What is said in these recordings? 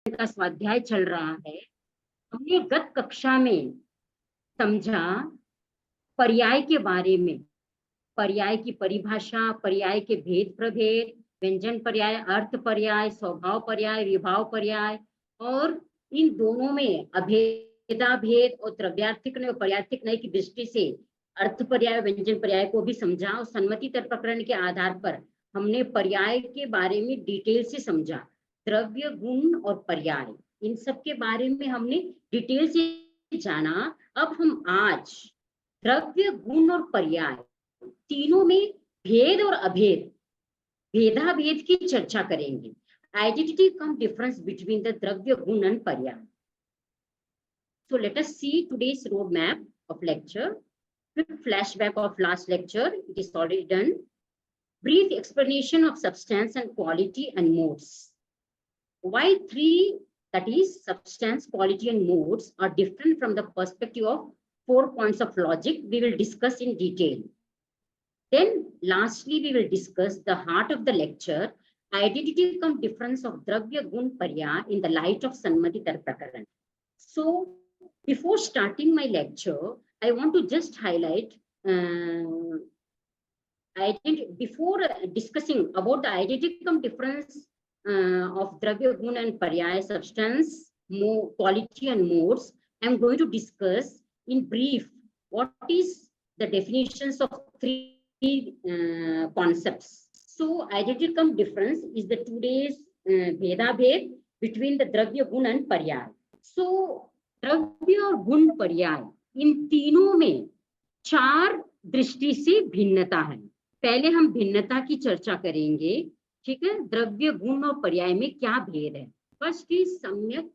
का स्वाध्याय चल रहा है। हमने गत कक्षा में समझा पर्याय के बारे में, पर्याय की परिभाषा, पर्याय के भेद प्रभेद, व्यंजन पर्याय, अर्थ पर्याय, स्वभाव पर्याय, विभाव पर्याय, और इन दोनों में अभेदाभेद और द्रव्यार्थिक और पर्यार्थिक नय की दृष्टि से अर्थ पर्याय, व्यंजन पर्याय को भी समझा। और सन्मति तर्क प्रकरण के आधार पर हमने पर्याय के बारे में डिटेल से समझा। द्रव्य, गुण और पर्याय, इन सब के बारे में हमने डिटेल से जाना। अब हम आज द्रव्य, गुण और पर्याय तीनों में भेद और अभेद, भेदाभेद की चर्चा करेंगे। Identity come difference between the द्रव्य, गुण एंड पर्याय। So let us see today's roadmap of lecture. Quick flashback of last lecture, it is already done. Brief explanation of substance and quality and modes. Why three, that is substance, quality and modes, are different from the perspective of 4 points of logic, we will discuss in detail. Then lastly, we will discuss the heart of the lecture, identity cum difference of Dravya, Gun, Parya in the light of Sannmati Tark Prakaran. So before starting my lecture, I want to just highlight, before discussing about the identity cum difference of Dravya, Gun and Parya, substance, quality and modes, I am going to discuss in brief what is the definitions of three concepts. So identity cum difference is the today's Veda Bhed between the Dravya, Gun and Parya. So द्रव्य और गुण पर्याय, इन तीनों में 4 दृष्टि से भिन्नता है। पहले हम भिन्नता की चर्चा करेंगे, ठीक है। द्रव्य, गुण और पर्याय में क्या भेद है। फर्स्ट इज सम्यक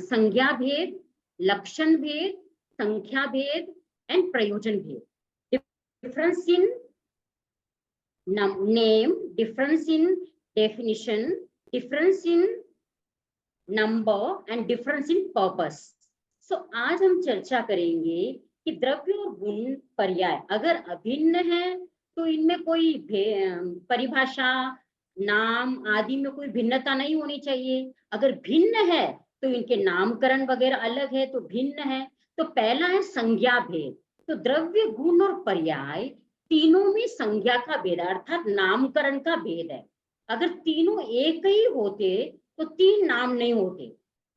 संज्ञा भेद, लक्षण भेद, संख्या भेद एंड प्रयोजन भेद। Difference in name, difference in definition, difference in number and difference in purpose. So आज हम चर्चा करेंगे कि द्रव्य और गुण पर्याय अगर अभिन्न है तो इनमें कोई परिभाषा, नाम आदि में कोई भिन्नता नहीं होनी चाहिए। अगर भिन्न है तो इनके नामकरण वगैरह अलग है तो भिन्न है। तो पहला है संज्ञा भेद। तो द्रव्य, गुण और पर्याय तीनों में संज्ञा का भेद अर्थात नामकरण का भेद है। अगर तीनों एक ही होते तो 3 नाम नहीं होते,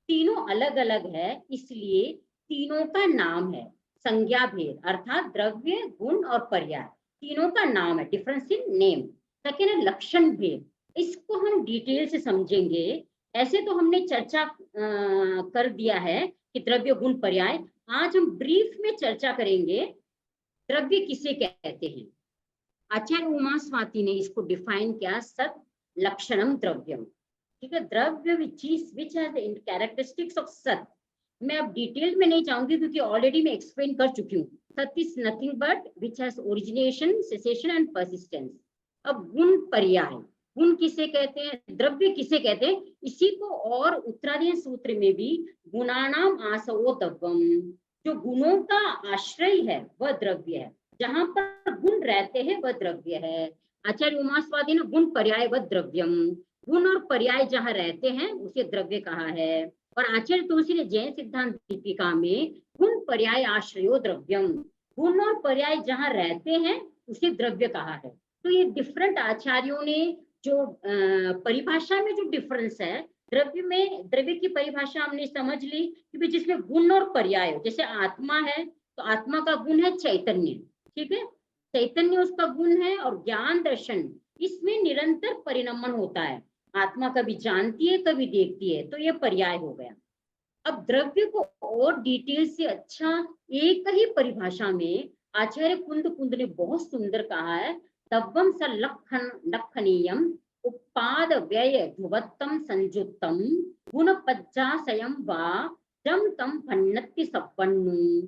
तीनों अलग अलग है, इसलिए तीनों का नाम है संज्ञा भेद अर्थात द्रव्य, गुण और पर्याय तीनों का नाम है, डिफरेंस इन नेम। सेकेंड है लक्षण भेद, इसको हम डिटेल से समझेंगे। ऐसे तो हमने चर्चा कर दिया है कि द्रव्य, गुण, पर्याय। आज हम ब्रीफ में चर्चा करेंगे द्रव्य किसे कहते हैं। आचार्य उमा स्वाति ने इसको डिफाइन किया, सत लक्षणम द्रव्यम, ठीक है। द्रव्य which has the characteristics of सत। मैं अब डिटेल में नहीं जाऊंगी क्योंकि ऑलरेडी मैं एक्सप्लेन कर चुकी हूँ। सत is nothing but which has origination, cessation and persistence. अब गुण, पर्याय, गुण किसे कहते हैं, द्रव्य किसे कहते हैं, इसी को और उत्तरादि सूत्र में भी गुणानाम आसवो द्रव्यम, जो गुणों का आश्रय है वह द्रव्य है, जहां पर गुण रहते हैं वह द्रव्य है। आचार्य उमा स्वाति ने गुण पर्याय व द्रव्यम, गुण और पर्याय जहां रहते हैं उसे द्रव्य कहा है। और आचार्य तुलसी ने जैन सिद्धांत दीपिका में गुण पर्याय आश्रयो द्रव्यम, गुण और पर्याय जहां रहते हैं उसे द्रव्य कहा है। तो ये डिफरेंट आचार्यों ने जो परिभाषा में जो डिफरेंस है, द्रव्य में, द्रव्य की परिभाषा हमने समझ ली कि जिसमें गुण और पर्याय, जैसे आत्मा है तो आत्मा का गुण है चैतन्य, ठीक है, चैतन्य उसका गुण है। और ज्ञान दर्शन, इसमें निरंतर परिणमन होता है, आत्मा कभी जानती है कभी देखती है, तो ये पर्याय हो गया। अब द्रव्य को और डिटेल से अच्छा एक ही परिभाषा में आचार्य कुंद ने बहुत सुंदर कहा है, तब्बम स लक्षणीयम उत्पाद व्यय ध्रुवत्तम संयुक्तम गुण पज्जाशयम वा जम तम भन्नति सपन्नु।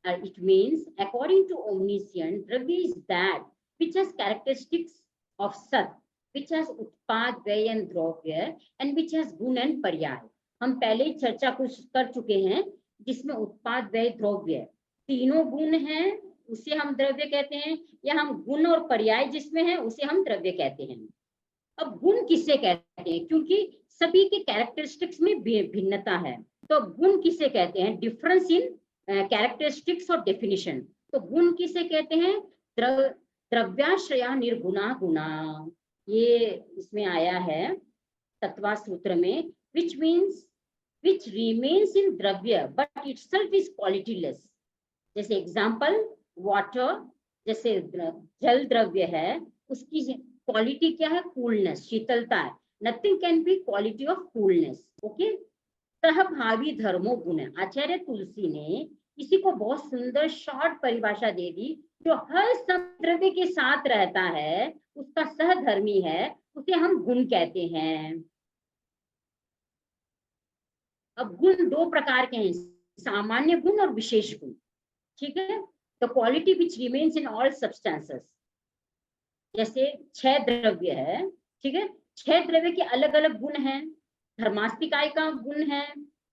It means according to omniscient, dravya is that which has characteristics of sat, which has उत्पाद व्यय and द्रव्य, and which has गुण and पर्याय। हम पहले ही चर्चा कुछ कर चुके हैं जिसमें उत्पाद व्यय द्रव्य तीनों गुण हैं उसे हम द्रव्य कहते हैं, या हम गुण और पर्याय जिसमें है उसे हम द्रव्य कहते हैं। अब गुण किसे कहते हैं, क्योंकि सभी के कैरेक्टरिस्टिक्स में भिन्नता है। तो गुण किसे कहते हैं? डिफरेंस इन कैरेक्टरिस्टिक्स और डेफिनेशन। तो गुण किसे कहते हैं? द्रव्याश्रया निर्गुणा गुणा, ये इसमें आया है तत्वा सूत्र में, which means which remains in द्रव्य but itself is qualityless। जैसे एग्जाम्पल वाटर, जैसे जल द्रव्य है, उसकी क्वालिटी क्या है? कूलनेस, शीतलता है। Nothing can be quality of coolness. Okay, सहभावी धर्मो गुण है। आचार्य तुलसी ने इसी को बहुत सुंदर शॉर्ट परिभाषा दे दी। जो हर द्रव्य के साथ रहता है उसका सहधर्मी है, उसे हम गुण कहते हैं। अब गुण दो प्रकार के हैं, सामान्य गुण और विशेष गुण। ठीक है, the quality which remains in all substances. जैसे 6 द्रव्य है, ठीक है, 6 द्रव्य के अलग अलग गुण हैं। धर्मास्तिकाय का गुण है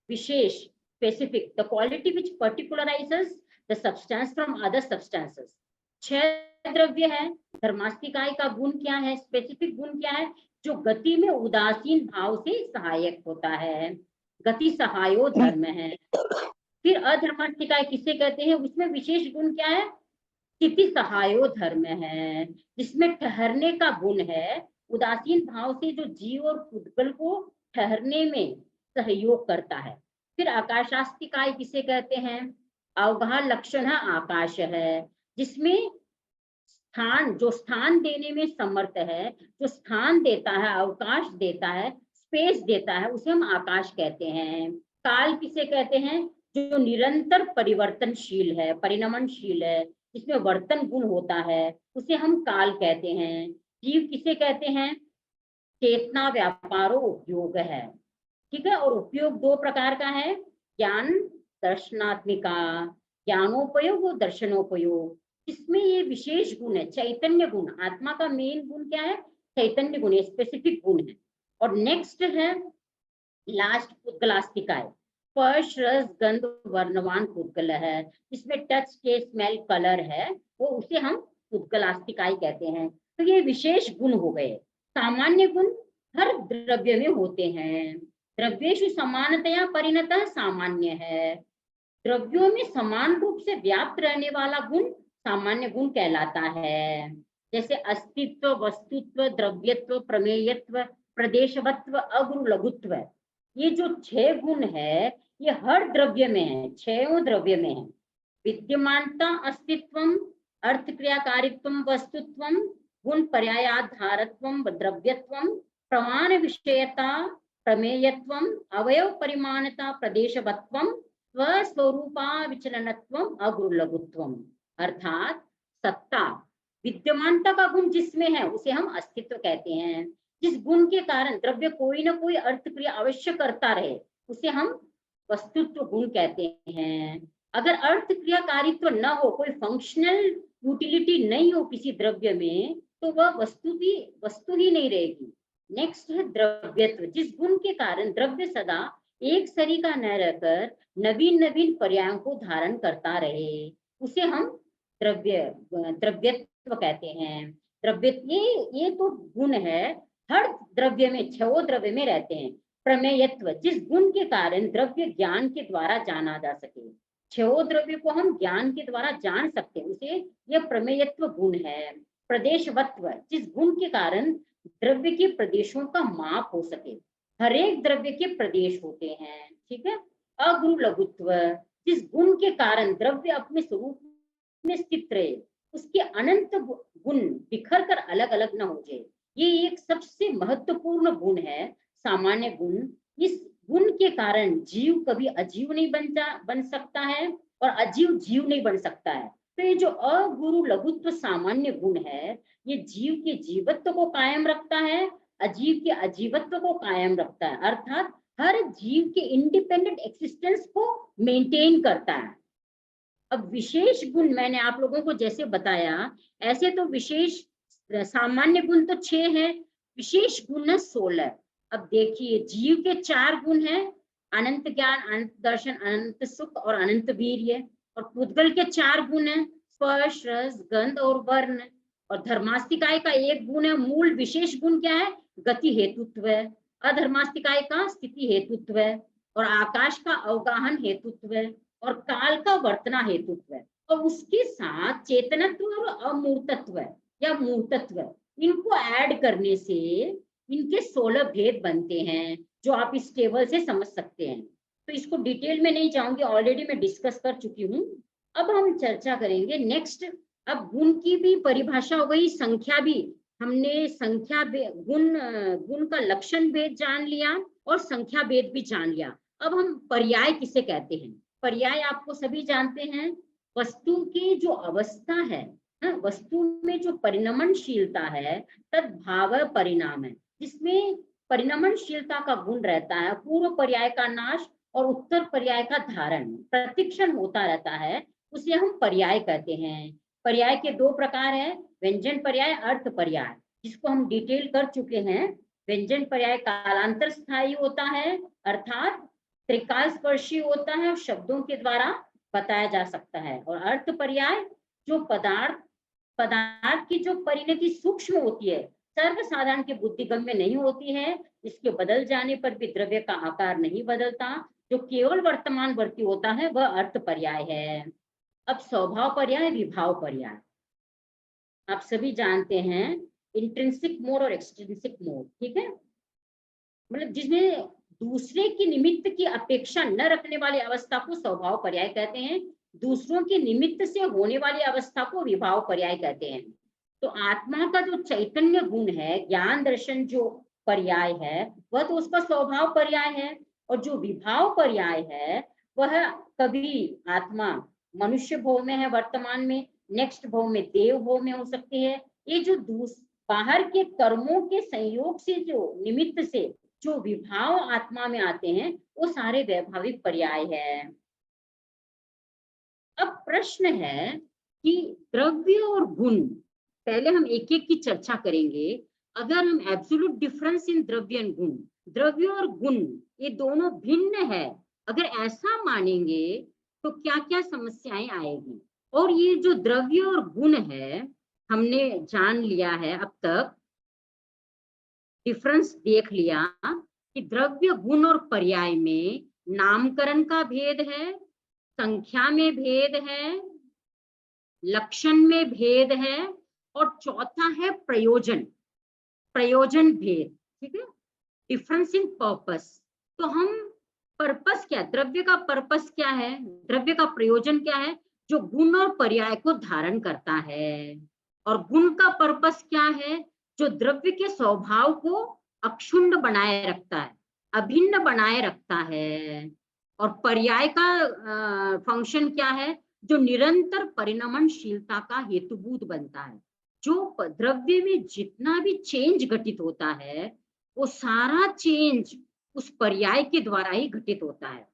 विशेष, specific, the quality which particularises the substance from other substances. 6 द्रव्य है, धर्मास्तिकाय का गुण क्या है? स्पेसिफिक गुण क्या है? जो गति में उदासीन भाव से सहायक होता है, गति सहायो धर्म है। फिर अधर्मास्तिकाय किसे कहते हैं? उसमें विशेष गुण क्या है? स्थिति सहायो धर्म है, जिसमें ठहरने का गुण है। उदासीन भाव से जो जीव और पुद्गल को ठहरने में सहयोग करता है। फिर आकाशास्तिकाय किसे कहते हैं? अवगाह लक्षण है आकाश है, जिसमें स्थान, जो स्थान देने में समर्थ है, जो स्थान देता है, अवकाश देता है, स्पेस देता है, उसे हम आकाश कहते हैं। काल किसे कहते हैं? जो निरंतर परिवर्तनशील है, परिणमनशील है, जिसमें वर्तन गुण होता है, उसे हम काल कहते हैं। जीव किसे कहते हैं? चेतना व्यापारो उपयोग है। ठीक है, और उपयोग 2 प्रकार का है, ज्ञान दर्शनात्मिका, ज्ञानोपयोग और दर्शनोपयोग। इसमें ये विशेष गुण है, चैतन्य गुण। आत्मा का मेन गुण क्या है? चैतन्य गुण, स्पेसिफिक गुण है। और नेक्स्ट है लास्ट पुद्गलास्तिकाय, स्पर्श रस गंध वर्णवान पुद्गल है, जिसमें टच के स्मेल कलर है, वो उसे हम पुद्गलास्तिकाय कहते हैं। तो ये विशेष गुण हो गए। सामान्य गुण हर द्रव्य में होते हैं। द्रव्येषु समानतया परिणतः सामान्य है। द्रव्यों में समान रूप से व्याप्त रहने वाला गुण सामान्य गुण कहलाता है। जैसे अस्तित्व, वस्तुत्व, द्रव्यत्व, प्रमेयत्व, प्रदेशवत्व, अगुरु लघुत्व, ये जो 6 गुण है ये हर द्रव्य में है, 6 द्रव्य में है। विद्यमानता, अस्तित्वम, अर्थ क्रियाकारित्वम, वस्तुत्वम, गुण पर्यायाधारत्वम, द्रव्यत्वम, प्रमाण विषयता, प्रमेयत्वम, अवयव परिमाणता, प्रदेशवत्वम, स्वस्वरूपा विचलनत्वम, अगुरुलघुत्वम। अर्थात सत्ता, विद्यमानता का गुण जिसमें है उसे हम अस्तित्व कहते हैं। जिस गुण के कारण द्रव्य कोई ना कोई अर्थ क्रिया अवश्य करता रहे उसे हम वस्तुत्व गुण कहते हैं। अगर अर्थ क्रियाकारित्व न हो, कोई फंक्शनल यूटिलिटी नहीं हो किसी द्रव्य में, तो वह वस्तु ही नहीं रहेगी। नेक्स्ट है द्रव्यत्व, जिस गुण के कारण द्रव्य सदा एक सरी का न रहकर नवीन नवीन पर्यायों को धारण करता रहे, उसे हम द्रव्यत्व कहते हैं। द्रव्य ये तो गुण है, हर द्रव्य में, 6 द्रव्य में रहते हैं। प्रमेयत्व, जिस गुण के कारण द्रव्य ज्ञान के द्वारा जाना जा सके, 6 द्रव्य को हम ज्ञान के द्वारा जान सकते हैं, उसे यह प्रमेयत्व गुण है। प्रदेशवत्व, जिस गुण के कारण द्रव्य के प्रदेशों का माप हो सके, हर एक द्रव्य के प्रदेश होते हैं। ठीक है। अगुरु लघुत्व, जिस गुण के कारण द्रव्य अपने स्वरूप में स्थित रहे, उसके अनंत गुण बिखर कर अलग अलग न हो जाए, ये एक सबसे महत्वपूर्ण गुण है, सामान्य गुण। इस गुण के कारण जीव कभी अजीव नहीं बन सकता है और अजीव जीव नहीं बन सकता है। तो ये जो अगुरु लघुत्व सामान्य गुण है, ये जीव के जीवत्व को कायम रखता है, अजीव के अजीवत्व को कायम रखता है, अर्थात हर जीव के इंडिपेंडेंट एक्सिस्टेंस को मेंटेन करता है। अब विशेष गुण मैंने आप लोगों को जैसे बताया, ऐसे तो विशेष सामान्य गुण तो 6 हैं, विशेष गुण है 16। अब देखिए, जीव के 4 गुण हैं, अनंत ज्ञान, अनंत दर्शन, अनंत सुख और अनंत वीर्य। और पुद्गल के 4 गुण हैं, स्पर्श रस गंध और वर्ण। और धर्मास्तिकाय का 1 गुण है, मूल विशेष गुण क्या है? गति हेतुत्व है। अधर्मास्तिकाय का स्थिति हेतुत्व है, और आकाश का अवगाहन हेतुत्व है, और काल का वर्तना हेतुत्व है, और उसके साथ चेतनत्व और अमूर्तत्व या मूर्तत्व, इनको ऐड करने से इनके 16 भेद बनते हैं, जो आप इस टेबल से समझ सकते हैं। तो इसको डिटेल में नहीं जाऊंगी, ऑलरेडी मैं डिस्कस कर चुकी हूँ। अब हम चर्चा करेंगे नेक्स्ट। अब गुण की भी परिभाषा हो गई, संख्या भी हमने संख्या गुण का लक्षण भेद जान लिया और संख्या भेद भी जान लिया। अब हम पर्याय किसे कहते हैं? पर्याय आपको सभी जानते हैं, वस्तु की जो अवस्था है, वस्तु में जो परिणमनशीलता है, तद्भाव परिणाम है, जिसमें परिणमनशीलता का गुण रहता है, पूर्व पर्याय का नाश और उत्तर पर्याय का धारण, प्रतिक्षण होता रहता है, उसे हम पर्याय कहते हैं। पर्याय के दो प्रकार है, व्यंजन पर्याय, अर्थ पर्याय, जिसको हम डिटेल कर चुके हैं। व्यंजन पर्याय कालांतर स्थायी होता है, अर्थात त्रिकाल स्पर्शी होता है और शब्दों के द्वारा बताया जा सकता है। और अर्थ पर्याय जो पदार्थ की जो परिणति सूक्ष्म होती है, सर्वसाधारण के बुद्धिगम्य नहीं होती है, इसके बदल जाने पर भी द्रव्य का आकार नहीं बदलता, जो केवल वर्तमान वर्ती होता है, वह अर्थ पर्याय है। अब स्वभाव पर्याय, विभाव पर्याय आप सभी जानते हैं, इंट्रिंसिक मोड और एक्सट्रिंसिक मोड, ठीक है, मतलब जिसमें दूसरे की निमित्त की अपेक्षा न रखने वाली अवस्था को स्वभाव पर्याय कहते हैं, दूसरों के निमित्त से होने वाली अवस्था को विभाव पर्याय कहते हैं। तो आत्मा का जो चैतन्य गुण है, ज्ञान दर्शन जो पर्याय है, वह तो उसका स्वभाव पर्याय है, और जो विभाव पर्याय है वह कभी आत्मा मनुष्य भोग में है वर्तमान में, नेक्स्ट भोग में देव भोग में हो सकती है। ये जो बाहर के कर्मों के संयोग से, जो निमित्त से जो विभाव आत्मा में आते हैं, वो सारे वैभाविक पर्याय है। अब प्रश्न है कि द्रव्य और गुण, पहले हम एक एक की चर्चा करेंगे। अगर हम एब्सोल्यूट डिफरेंस इन द्रव्य और गुण, द्रव्य और गुण ये दोनों भिन्न है, अगर ऐसा मानेंगे तो क्या क्या समस्याएं आएगी। और ये जो द्रव्य और गुण है, हमने जान लिया है अब तक, डिफरेंस देख लिया कि द्रव्य गुण और पर्याय में नामकरण का भेद है, संख्या में भेद है, लक्षण में भेद है, और चौथा है प्रयोजन, प्रयोजन भेद, ठीक है, डिफरेंस इन पर्पस। तो हम पर्पस क्या, द्रव्य का पर्पस क्या है, द्रव्य का प्रयोजन क्या है, जो गुण और पर्याय को धारण करता है। और गुण का पर्पस क्या है, जो द्रव्य के स्वभाव को अक्षुण्ण बनाए रखता है, अभिन्न बनाए रखता है। और पर्याय का फंक्शन क्या है, जो निरंतर परिणमनशीलता का हेतुभूत बनता है। जो द्रव्य में जितना भी चेंज घटित होता है, वो सारा चेंज उस पर्याय के द्वारा ही घटित होता है।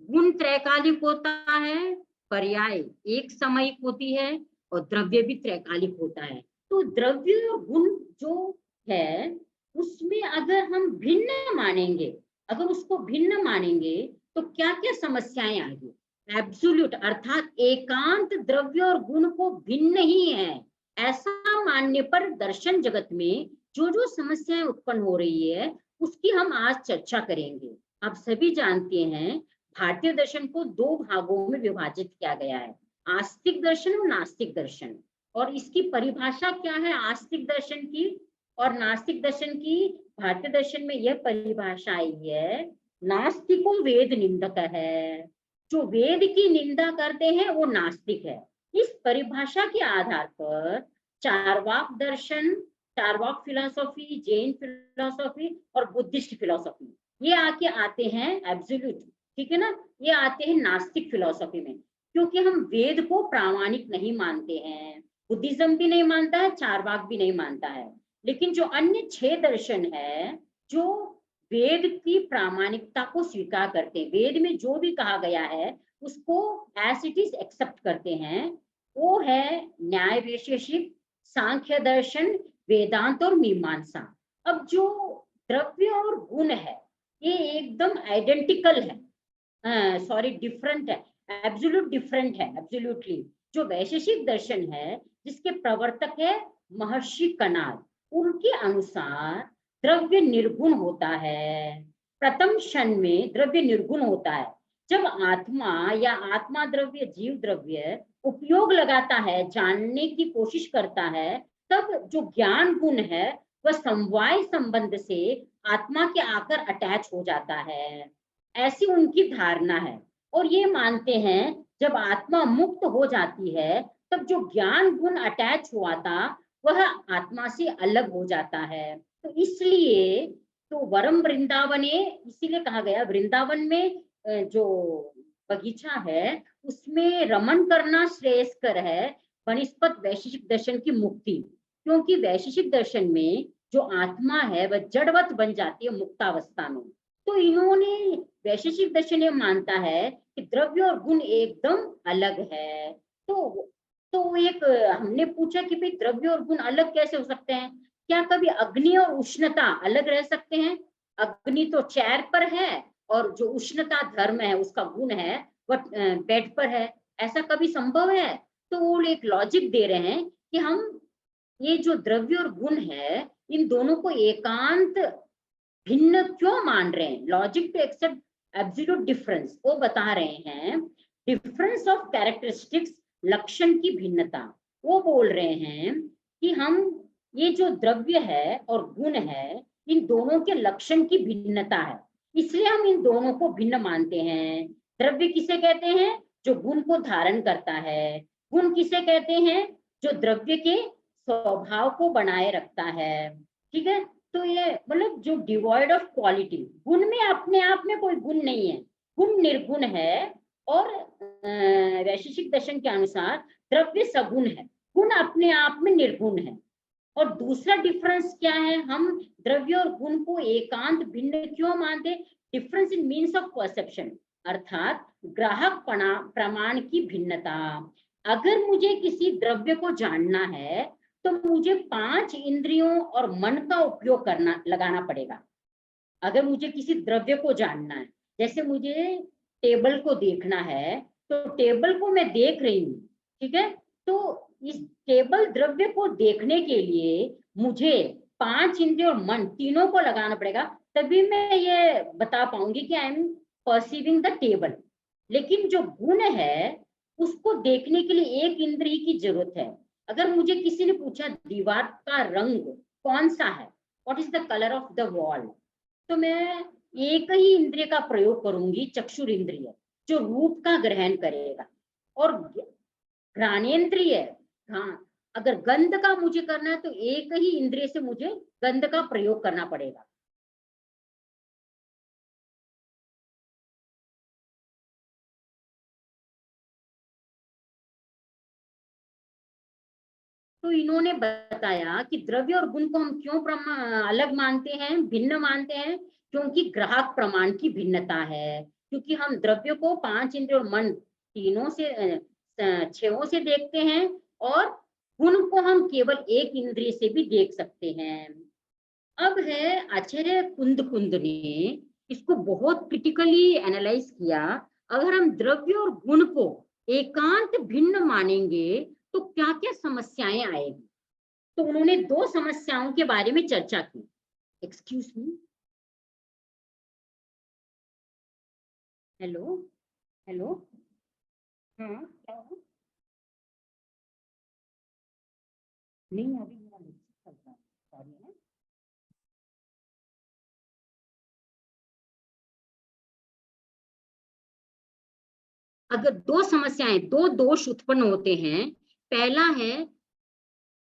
गुण त्रैकालिक होता है, पर्याय एक सामयिक होती है, और द्रव्य भी त्रैकालिक होता है। तो द्रव्य और गुण जो है, उसमें अगर हम भिन्न मानेंगे, अगर उसको भिन्न मानेंगे तो क्या क्या समस्याएं आएगी। एब्सोल्यूट अर्थात एकांत द्रव्य और गुण को भिन्न ही है, ऐसा मानने पर दर्शन जगत में जो जो समस्याएं उत्पन्न हो रही है, उसकी हम आज चर्चा करेंगे। आप सभी जानते हैं, भारतीय दर्शन को दो भागों में विभाजित किया गया है, आस्तिक दर्शन और नास्तिक दर्शन। और इसकी परिभाषा क्या है आस्तिक दर्शन की और नास्तिक दर्शन की? भारतीय दर्शन में यह परिभाषा आई है, नास्तिको वेद निंदक है, जो वेद की निंदा करते हैं वो नास्तिक है। इस परिभाषा के आधार पर चारवाक दर्शन, चारवाक फिलोसॉफी, जैन फिलोसॉफी और बुद्धिस्ट फिलोसॉफी, ये आते हैं एब्सोल्यूट, ठीक है ना, ये आते हैं नास्तिक फिलोसॉफी में, क्योंकि हम वेद को प्रामाणिक नहीं मानते हैं। बुद्धिज्म भी नहीं मानता है, चारवाक भी नहीं मानता है। लेकिन जो अन्य 6 दर्शन है, जो वेद की प्रामाणिकता को स्वीकार करते हैं, वेद में जो भी कहा गया है उसको एज इट इज एक्सेप्ट करते हैं, वो है न्याय वैशेषिक, सांख्य दर्शन, वेदांत और मीमांसा। अब जो द्रव्य और गुण है, ये एकदम आइडेंटिकल है, सॉरी डिफरेंट है, एब्सोल्यूट डिफरेंट है, एब्सोल्युटली। जो वैशेषिक दर्शन है, जिसके प्रवर्तक है महर्षि कणाद, उनके अनुसार द्रव्य निर्गुण होता है। प्रथम क्षण में द्रव्य निर्गुण होता है। जब आत्मा या आत्मा द्रव्य जीव द्रव्य उपयोग लगाता है, जानने की कोशिश करता है, तब जो ज्ञान गुण है वह समवाय संबंध से आत्मा के आकर अटैच हो जाता है, ऐसी उनकी धारणा है। और ये मानते हैं जब आत्मा मुक्त हो जाती है तब जो ज्ञान गुण अटैच हुआ था वह आत्मा से अलग हो जाता है। तो इसलिए तो वरम वृंदावने, इसीलिए कहा गया वृंदावन में जो बगीचा है उसमें रमन करना श्रेयस्कर है वनिस्पत वैशेषिक दर्शन की मुक्ति। क्योंकि वैशेषिक दर्शन में जो आत्मा है वह जड़वत बन जाती है मुक्तावस्था में। तो इन्होंने वैशेषिक दर्शन ये मानता है कि द्रव्य और गुण एकदम अलग है। तो एक हमने पूछा कि भाई द्रव्य और गुण अलग कैसे हो सकते हैं? क्या कभी अग्नि और उष्णता अलग रह सकते हैं? अग्नि तो चेयर पर है और जो उष्णता धर्म है उसका गुण है वह बेड पर है, ऐसा कभी संभव है? तो वो एक लॉजिक दे रहे हैं कि हम ये जो द्रव्य और गुण है इन दोनों को एकांत भिन्न क्यों मान रहे हैं। Logic to accept absolute difference, वो बता रहे हैं डिफरेंस ऑफ कैरेक्टरिस्टिक्स, लक्षण की भिन्नता। वो बोल रहे हैं कि हम ये जो द्रव्य है और गुण है इन दोनों के लक्षण की भिन्नता है, इसलिए हम इन दोनों को भिन्न मानते हैं। द्रव्य किसे कहते हैं? जो गुण को धारण करता है। गुण किसे कहते हैं? जो द्रव्य के स्वभाव को बनाए रखता है। ठीक है, तो ये मतलब जो डिवॉइड ऑफ क्वालिटी, गुण में अपने आप में कोई गुण नहीं है, गुण निर्गुण है। और वैशेषिक दर्शन के अनुसार द्रव्य सगुण है, गुण अपने आप में निर्गुण है। और दूसरा डिफरेंस क्या है? हम द्रव्य और गुण को एकांत भिन्न क्यों मानते? Difference in means of perception, अर्थात ग्राहक प्रमाण की भिन्नता। अगर मुझे किसी द्रव्य को जानना है तो मुझे 5 इंद्रियों और मन का उपयोग लगाना पड़ेगा। अगर मुझे किसी द्रव्य को जानना है, जैसे मुझे टेबल को देखना है तो टेबल को मैं देख रही हूँ, ठीक है, तो इस टेबल द्रव्य को देखने के लिए मुझे 5 इंद्रिय और मन तीनों को लगाना पड़ेगा, तभी मैं ये बता पाऊंगी कि I am perceiving the table. लेकिन जो गुण है उसको देखने के लिए एक इंद्रिय की जरूरत है। अगर मुझे किसी ने पूछा दीवार का रंग कौन सा है, what is the colour of the wall, तो मैं एक ही इंद्रिय का प्रयोग करूंगी, चक्षुर इंद्रिय, जो रूप का ग्रहण करेगा। और घ्राणेन्द्रिय, हाँ, अगर गंध का मुझे करना है तो एक ही इंद्रिय से मुझे गंध का प्रयोग करना पड़ेगा। तो इन्होंने बताया कि द्रव्य और गुण को हम क्यों अलग मानते हैं, भिन्न मानते हैं, क्योंकि ग्राहक प्रमाण की भिन्नता है। क्योंकि हम द्रव्य को 5 इंद्रिय और मन तीनों से 6 से देखते हैं और गुण को हम केवल एक इंद्रिय से भी देख सकते हैं। अब है आचार्य कुंद ने इसको बहुत क्रिटिकली एनालाइज किया। अगर हम द्रव्य और गुण को एकांत भिन्न मानेंगे तो क्या क्या समस्याएं आएगी। तो उन्होंने 2 समस्याओं के बारे में चर्चा की। एक्सक्यूज मी, हेलो हेलो, हाँ क्या हुआ? नहीं अभी मेरा लेक्चर चल रहा है, सॉरी है। अगर 2 समस्याएं, 2 दोष उत्पन्न होते हैं, पहला है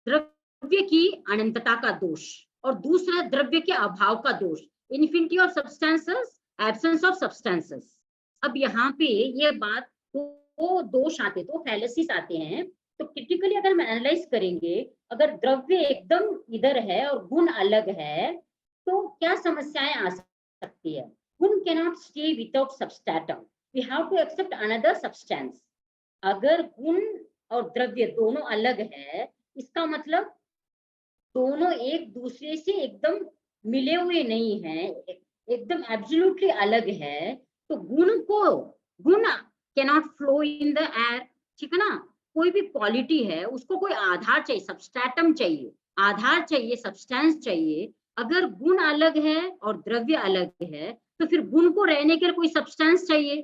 द्रव्य की अनंतता का दोष और दूसरा द्रव्य के अभाव का दोष, infinity of substances, absence of substances. अब यहाँ पे ये बात, तो दोष आते, तो फैलेसिस आते हैं। तो क्रिटिकली अगर हम एनालाइज करेंगे, अगर द्रव्य एकदम इधर है और गुण अलग है तो क्या समस्याएं आ सकती है? गुण cannot stay without substratum, we have to accept another substance. अगर गुण और द्रव्य दोनों अलग है, इसका मतलब दोनों एक दूसरे से एकदम मिले हुए नहीं हैं, एकदम एब्सोल्युटली अलग है। तो गुण can not flow in the air, ठीक है ना। कोई भी क्वालिटी है उसको कोई आधार चाहिए, सबस्ट्रेटम चाहिए, आधार चाहिए, सब्सटेंस चाहिए। अगर गुण अलग है और द्रव्य अलग है तो फिर गुण को रहने के लिए कोई सब्सटेंस चाहिए,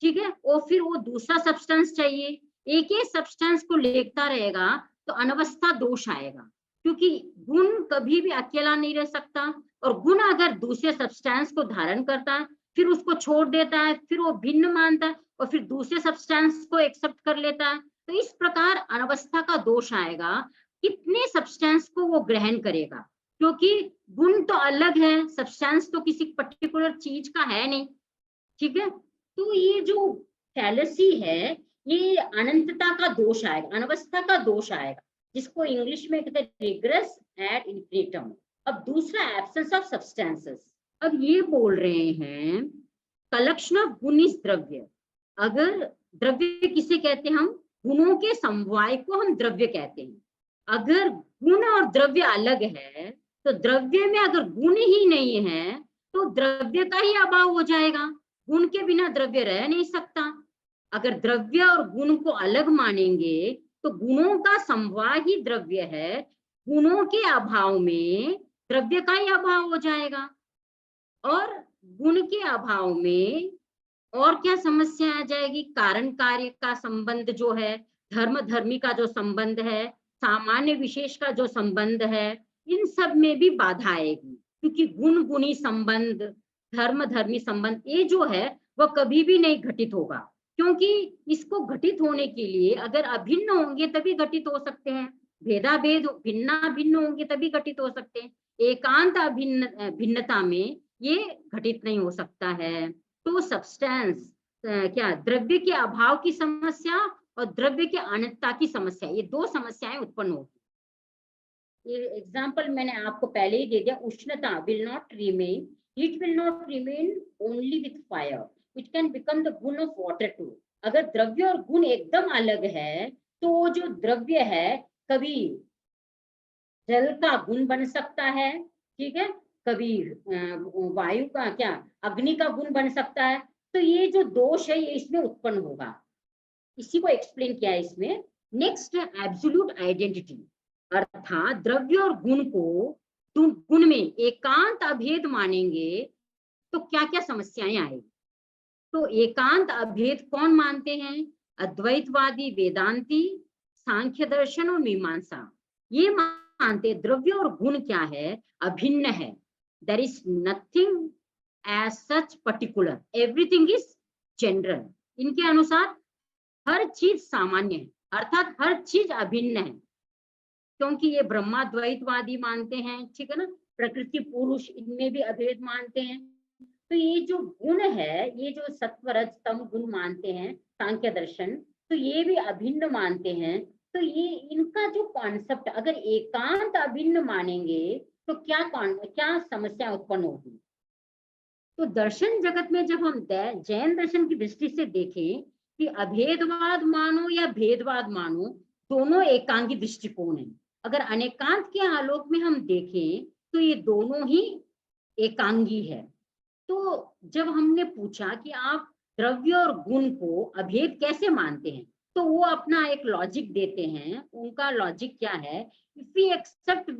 ठीक है, और फिर वो दूसरा सब्सटेंस चाहिए। एक ही सब्सटेंस को लेता रहेगा तो अनवस्था दोष आएगा, क्योंकि गुण कभी भी अकेला नहीं रह सकता, और गुण अगर दूसरे सब्सटेंस को धारण करता है फिर उसको छोड़ देता है, फिर वो भिन्न मानता है और फिर दूसरे सब्सटेंस को एक्सेप्ट कर लेता है, तो इस प्रकार अनवस्था का दोष आएगा। कितने सब्सटेंस को वो ग्रहण करेगा, क्योंकि गुण तो अलग है, सब्सटेंस तो किसी पर्टिकुलर चीज का है नहीं, ठीक है। तो ये जो फैलेसी है ये अनंतता का दोष आएगा, अनवस्था का दोष आएगा, जिसको इंग्लिश में कहते हैं रिग्रेस एड इन्फिनिटम। अब दूसरा एब्सेंस ऑफ सब्सटेंसेस, अब ये बोल रहे हैं कलेक्शन ऑफ गुण इज द्रव्य। अगर द्रव्य किसे कहते हैं हम, गुणों के समवाय को हम द्रव्य कहते हैं। अगर गुण और द्रव्य अलग है तो द्रव्य में अगर गुण ही नहीं है तो द्रव्य का ही अभाव हो जाएगा, गुण के बिना द्रव्य रह नहीं सकता। अगर द्रव्य और गुण को अलग मानेंगे तो गुणों का समवाय ही द्रव्य है, गुणों के अभाव में द्रव्य का ही अभाव हो जाएगा, और गुण के अभाव में और क्या समस्या आ जाएगी, कारण कार्य का संबंध जो है, धर्म धर्मी का जो संबंध है, सामान्य विशेष का जो संबंध है, इन सब में भी बाधा आएगी, क्योंकि गुण गुणी संबंध, धर्म धर्मी संबंध, ये जो है वह कभी भी नहीं घटित होगा, क्योंकि इसको घटित होने के लिए अगर अभिन्न होंगे तभी घटित हो सकते हैं, भेदाभेद भिन्ना भिन्न होंगे तभी घटित हो सकते हैं, एकांत अभिन्न भिन्नता में ये घटित नहीं हो सकता है। तो सब्सटेंस क्या द्रव्य के अभाव की समस्या और द्रव्य के अनंतता की समस्या, ये दो समस्याएं उत्पन्न होगी। ये एग्जांपल मैंने आपको पहले ही दे दिया, उष्णता will not remain, heat will not remain only with fire, it can become the गुण ऑफ वाटर टू। अगर द्रव्य और गुण एकदम अलग है तो जो द्रव्य है कभी जल का गुण बन सकता है, ठीक है, कभी वायु का क्या अग्नि का गुण बन सकता है, तो ये जो दोष है ये इसमें उत्पन्न होगा, इसी को एक्सप्लेन किया है इसमें। नेक्स्ट है एब्सोल्यूट आइडेंटिटी, अर्थात द्रव्य और गुण को गुण में एकांत अभेद मानेंगे तो क्या क्या समस्याएं आएगी। तो एकांत अभेद कौन मानते हैं, अद्वैतवादी वेदांती, सांख्य दर्शन और मीमांसा, ये मानते द्रव्य और गुण क्या है, अभिन्न है, there is nothing as such particular, everything is general. इनके अनुसार हर चीज सामान्य है, अर्थात हर चीज अभिन्न है, क्योंकि ये ब्रह्माद्वैतवादी मानते हैं, ठीक है ना, प्रकृति पुरुष इनमें भी अभेद मानते हैं। तो ये जो गुण है, ये जो सत्व रज तम गुण मानते हैं सांख्य दर्शन, तो ये भी अभिन्न मानते हैं। तो ये इनका जो कॉन्सेप्ट अगर एकांत अभिन्न मानेंगे तो क्या समस्या उत्पन्न होगी। तो दर्शन जगत में जब हम जैन दर्शन की दृष्टि से देखें कि अभेदवाद मानो या भेदवाद मानो, दोनों एकांगी दृष्टिकोण है। अगर अनेकांत के आलोक में हम देखें तो ये दोनों ही एकांगी है। तो जब हमने पूछा कि आप द्रव्य और गुण को अभेद कैसे मानते हैं, तो वो अपना एक लॉजिक देते हैं। उनका लॉजिक क्या है, इफ वी एक्सेप्ट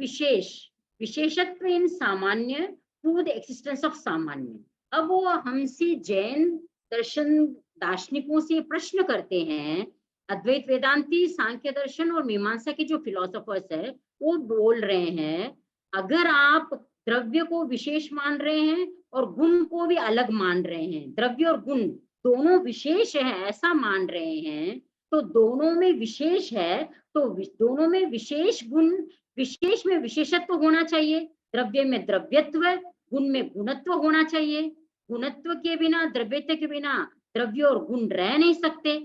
विशेषत्व इन सामान्य टू द एक्सिस्टेंस ऑफ सामान्य। अब वो हमसे जैन दर्शन दार्शनिकों से प्रश्न करते हैं, अद्वैत वेदांती, सांख्य दर्शन और मीमांसा के जो फिलोसोफर्स है वो बोल रहे हैं, अगर आप द्रव्य को विशेष मान रहे हैं और गुण को भी अलग मान रहे हैं, द्रव्य और गुण दोनों विशेष है ऐसा मान रहे हैं, तो दोनों में विशेष है तो दोनों में विशेष गुण, विशेष में विशेषत्व होना चाहिए, द्रव्य में द्रव्यत्व, गुण में गुणत्व होना चाहिए। गुणत्व के बिना, द्रव्यत्व के बिना द्रव्य और गुण रह नहीं सकते।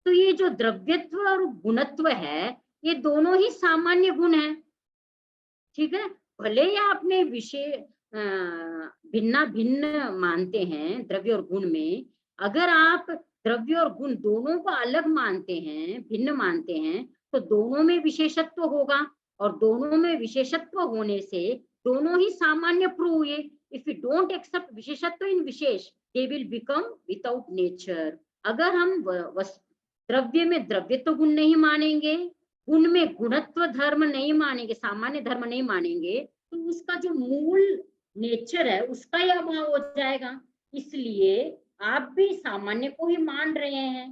तो ये जो द्रव्यत्व और गुणत्व है ये दोनों ही सामान्य गुण है, ठीक है। भले ही आपने विषय भिन्ना भिन्न मानते हैं द्रव्य और गुण में, अगर आप द्रव्य और गुण दोनों को अलग मानते हैं, भिन्न मानते हैं, तो दोनों में विशेषत्व होगा, और दोनों में विशेषत्व होने से दोनों ही सामान्य प्रूव हुए। इफ यू डोंट एक्सेप्ट विशेषत्व इन विशेष, they will become without nature. अगर हम द्रव्य में द्रव्यत्व गुण नहीं मानेंगे, गुण में गुणत्व धर्म नहीं मानेंगे, सामान्य धर्म नहीं मानेंगे, तो उसका जो मूल नेचर है उसका ही अभाव हो जाएगा। इसलिए आप भी सामान्य को ही मान रहे हैं,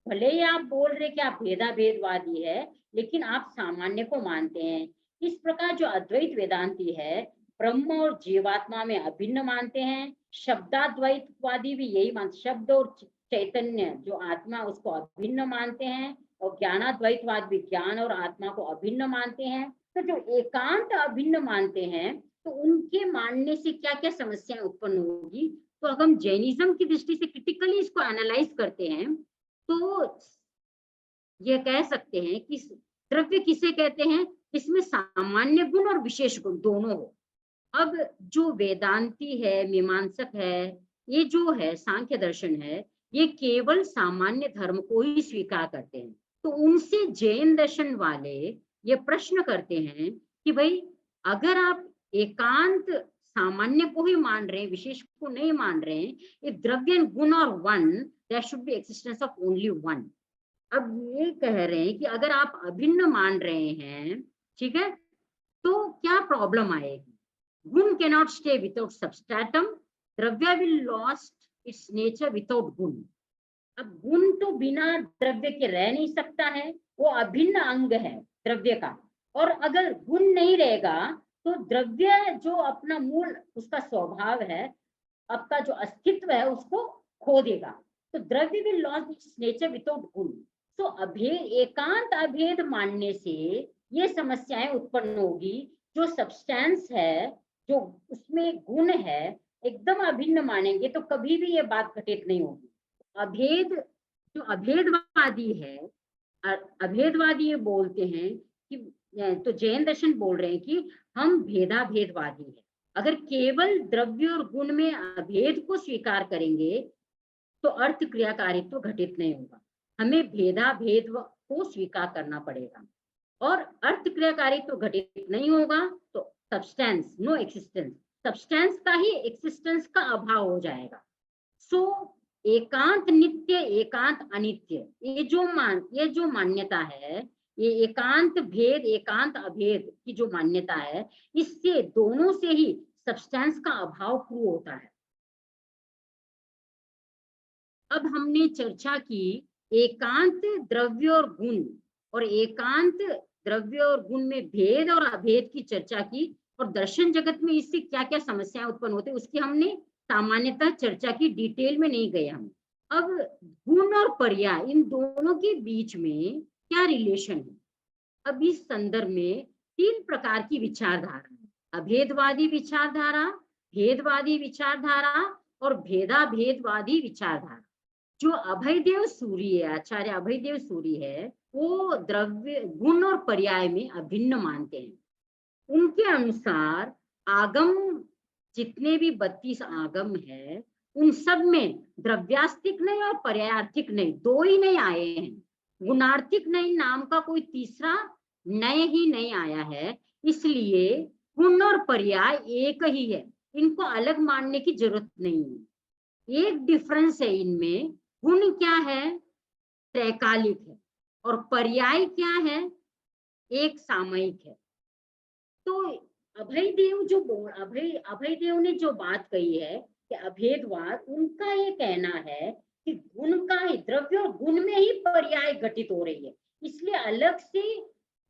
भले ही आप बोल रहे कि आप भेदाभेदवादी है, लेकिन आप सामान्य को मानते हैं। इस प्रकार जो अद्वैत वेदांती है ब्रह्म और जीवात्मा में अभिन्न मानते हैं। शब्दाद्वैतवादी भी यही मानते, शब्द और चैतन्य जो आत्मा उसको अभिन्न मानते हैं। और ज्ञानाद्वैतवाद भी ज्ञान और आत्मा को अभिन्न मानते हैं। तो जो एकांत अभिन्न मानते हैं, तो उनके मानने से क्या क्या समस्याएं उत्पन्न होगी। तो अगर हम जैनिज्म की दृष्टि से क्रिटिकली इसको एनालाइज करते हैं, तो ये कह सकते हैं कि द्रव्य किसे कहते हैं, इसमें सामान्य गुण और विशेष गुण दोनों हो। अब जो वेदांती है, मीमांसक है, ये जो है सांख्य दर्शन है, ये केवल सामान्य धर्म को ही स्वीकार करते हैं। तो उनसे जैन दर्शन वाले ये प्रश्न करते हैं कि भाई अगर आप एकांत सामान्य को ही मान रहे हैं, विशेष को नहीं मान रहे हैं, इफ द्रव्य गुण और one, there should be existence of only one. अब ये कह रहे हैं कि अगर आप अभिन्न मान रहे हैं, ठीक है, तो क्या प्रॉब्लम आएगी। गुण कैनॉट स्टे विदाउट सबस्ट्रेटम, द्रव्य will lost its nature without गुण। अब गुण तो बिना द्रव्य के रह नहीं सकता है, वो अभिन्न अंग है द्रव्य का। और अगर गुण नहीं रहेगा तो द्रव्य जो अपना मूल उसका स्वभाव है, आपका जो अस्तित्व है, उसको खो देगा। तो द्रव्य will lost its nature without गुण। तो अभेद, एकांत अभेद मानने से ये समस्याएं उत्पन्न होगी। जो सब्सटेंस है, जो उसमें गुण है, एकदम अभिन्न मानेंगे तो कभी भी ये बात घटित नहीं होगी। अभेद, जो अभेदवादी है, अभेदवादी ये बोलते हैं कि, तो जैन दर्शन बोल रहे हैं कि हम भेदाभेदवादी है। अगर केवल द्रव्य और गुण में अभेद को स्वीकार करेंगे तो अर्थ क्रियाकारित्व घटित नहीं होगा। हमें भेदाभेद को स्वीकार करना पड़ेगा। और अर्थ क्रियाकारित्व घटित नहीं होगा तो सब्सटेंस, नो एक्सिस्टेंस, सब्सटेंस का ही एक्सिस्टेंस का अभाव हो जाएगा। सो एकांत नित्य, एकांत अनित्य, ये जो मान्यता है, ये एकांत भेद, एकांत अभेद की जो मान्यता है, इससे दोनों से ही सब्सटेंस का अभाव प्रूव होता है। अब हमने चर्चा की एकांत द्रव्य और गुण, और एकांत द्रव्य और गुण में भेद और अभेद की चर्चा की, और दर्शन जगत में इससे क्या क्या समस्याएं उत्पन्न होती है उसकी हमने सामान्यतः चर्चा की, डिटेल में नहीं गए हम। अब गुण और पर्याय, इन दोनों के बीच में क्या रिलेशन है। अब इस संदर्भ में 3 प्रकार की विचारधारा है, अभेदवादी विचारधारा, भेदवादी विचारधारा और भेदाभेदवादी विचारधारा। जो अभयदेव सूरी है, आचार्य अभयदेव सूरी है, वो द्रव्य, गुण और पर्याय में अभिन्न मानते हैं। उनके अनुसार आगम, जितने भी 32 आगम है, उन सब में द्रव्यास्तिक नहीं और पर्यायार्थिक नहीं, दो ही नहीं आए हैं। गुणार्थिक नहीं नाम का कोई तीसरा नए ही नहीं आया है। इसलिए गुण और पर्याय एक ही है, इनको अलग मानने की जरूरत नहीं है। एक डिफरेंस है इनमें, गुण क्या है, त्रैकालिक है, और पर्याय क्या है, एक सामयिक है। तो अभयदेव ने जो बात कही है कि अभेदवाद, उनका ये कहना है कि गुण का ही, द्रव्य और गुण में ही पर्याय घटित हो रही है, इसलिए अलग से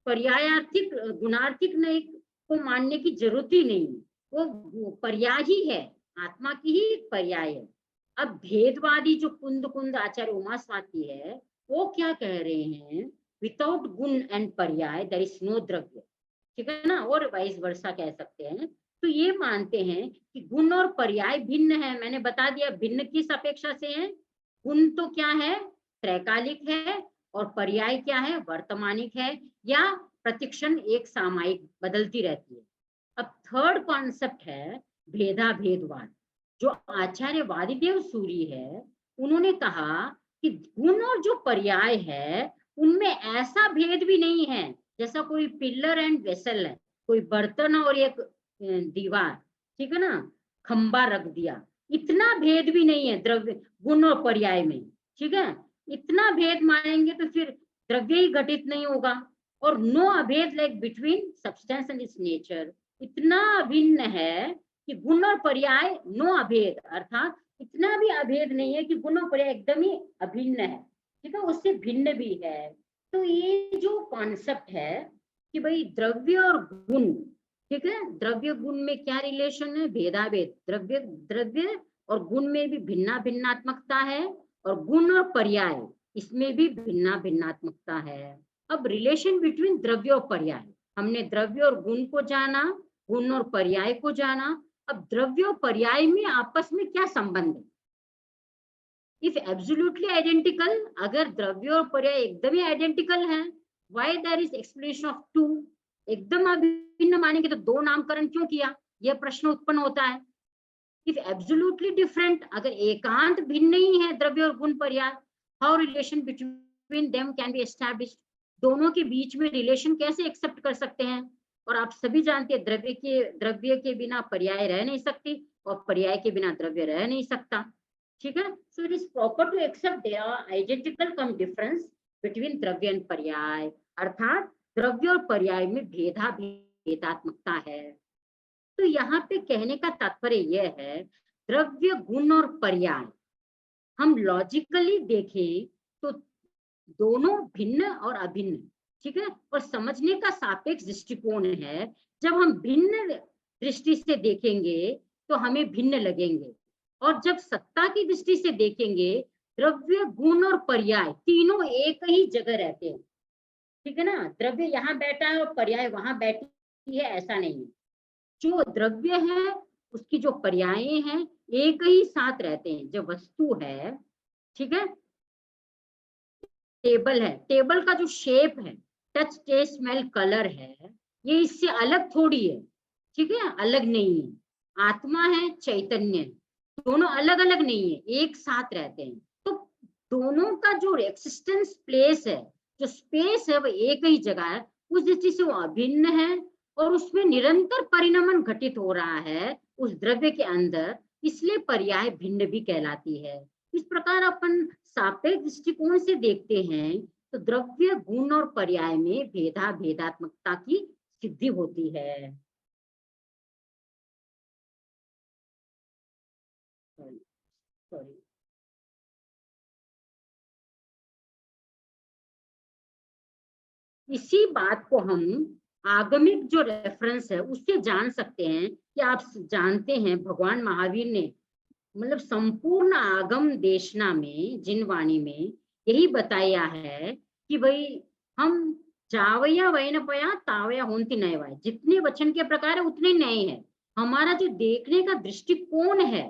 पर्यायार्थिक, गुणार्थिक नहीं को मानने की जरूरत ही नहीं है, वो पर्याय ही है, आत्मा की ही पर्याय है। अब भेदवादी जो कुंद आचार्य उमास्वाती है, वो क्या कह रहे हैं, विदाउट गुण एंड पर्याय देयर इज नो द्रव्य, ठीक है ना, और वाइस वर्सा कह सकते हैं। तो ये मानते हैं कि गुण और पर्याय भिन्न है। मैंने बता दिया भिन्न किस अपेक्षा से है, गुण तो क्या है, त्रैकालिक है, और पर्याय क्या है, वर्तमानिक है, या प्रतिक्षण एक सामयिक बदलती रहती है। अब थर्ड कॉन्सेप्ट है भेदाभेदवाद। जो आचार्य वादिदेव सूरी है, उन्होंने कहा कि गुण और जो पर्याय है उनमें ऐसा भेद भी नहीं है जैसा कोई पिलर एंड वेसल है, कोई बर्तन और एक दीवार, ठीक है ना, खंबा रख दिया, इतना भेद भी नहीं है द्रव्य, गुण और पर्याय में, ठीक है। इतना भेद मानेंगे तो फिर द्रव्य ही घटित नहीं होगा। और नो अभेद like between substance and it's nature, इतना अभिन्न है कि गुण और पर्याय नो अभेद, अर्थात इतना भी अभेद नहीं है कि गुण और पर्याय एकदम ही अभिन्न है, ठीक है, उससे भिन्न भी है। तो ये जो कॉन्सेप्ट है कि भाई द्रव्य और गुण, ठीक है, द्रव्य गुण में क्या रिलेशन है, भेदाभेद, द्रव्य द्रव्य और गुण में भी भिन्ना भिन्नात्मकता है, और गुण और पर्याय इसमें भी भिन्ना भिन्नात्मकता है। अब रिलेशन बिटवीन द्रव्य और पर्याय, हमने द्रव्य और गुण को जाना, गुण और पर्याय को जाना। अब द्रव्य और पर्याय में आपस में क्या संबंध है? इफ एब्सोल्युटली आइडेंटिकल, अगर द्रव्य और पर्याय एकदम ही आइडेंटिकल है, why there is explanation of two, एकदम अभिन्न मानेंगे तो दो नामकरण क्यों किया, यह प्रश्न उत्पन्न होता है। इफ एब्सोल्युटली डिफरेंट, अगर एकांत भिन्न ही है द्रव्य और गुण पर्याय, how relation between them can be established, दोनों के बीच में रिलेशन कैसे एक्सेप्ट कर सकते हैं। और आप सभी जानते हैं द्रव्य के बिना पर्याय रह नहीं सकती, और पर्याय के बिना द्रव्य रह नहीं सकता, ठीक है। So it is proper to accept there are identical cum difference between द्रव्य एंड पर्याय, अर्थात द्रव्य और पर्याय में भेदात्मकता है। तो यहाँ पे कहने का तात्पर्य यह है, द्रव्य गुण और पर्याय हम लॉजिकली देखें तो दोनों भिन्न और अभिन्न, ठीक है, और समझने का सापेक्ष दृष्टिकोण है। जब हम भिन्न दृष्टि से देखेंगे तो हमें भिन्न लगेंगे, और जब सत्ता की दृष्टि से देखेंगे, द्रव्य गुण और पर्याय तीनों एक ही जगह रहते हैं, ठीक है ना। द्रव्य यहाँ बैठा है और पर्याय वहां बैठी है, ऐसा नहीं है। जो द्रव्य है उसकी जो पर्याय हैं एक ही साथ रहते हैं। जो वस्तु है, ठीक है, टेबल है, टेबल का जो शेप है, टच टेस्ट स्मेल कलर है, ये इससे अलग थोड़ी है, ठीक है, अलग नहीं है। आत्मा है, चैतन्य है, दोनों अलग अलग नहीं है, एक साथ रहते हैं। तो दोनों का जो एक्सिस्टेंस प्लेस है, जो स्पेस है, वो एक ही जगह है, उस दृष्टि से वो अभिन्न है, और उसमें निरंतर परिणमन घटित हो रहा है उस द्रव्य के अंदर, इसलिए पर्याय भिन्न भी कहलाती है। इस प्रकार अपन सापेक्ष दृष्टिकोण से देखते हैं तो द्रव्य गुण और पर्याय में भेदात्मकता की सिद्धि होती है। सॉरी, इसी बात को हम आगमिक जो रेफरेंस है उससे जान सकते हैं कि आप जानते हैं भगवान महावीर ने मतलब संपूर्ण आगम देशना में, जिनवाणी में यही बताया है कि भाई हम जावया वैनपया तावया होंति नयवाय, जितने वचन के प्रकार है उतने नए हैं। हमारा जो देखने का दृष्टिकोण है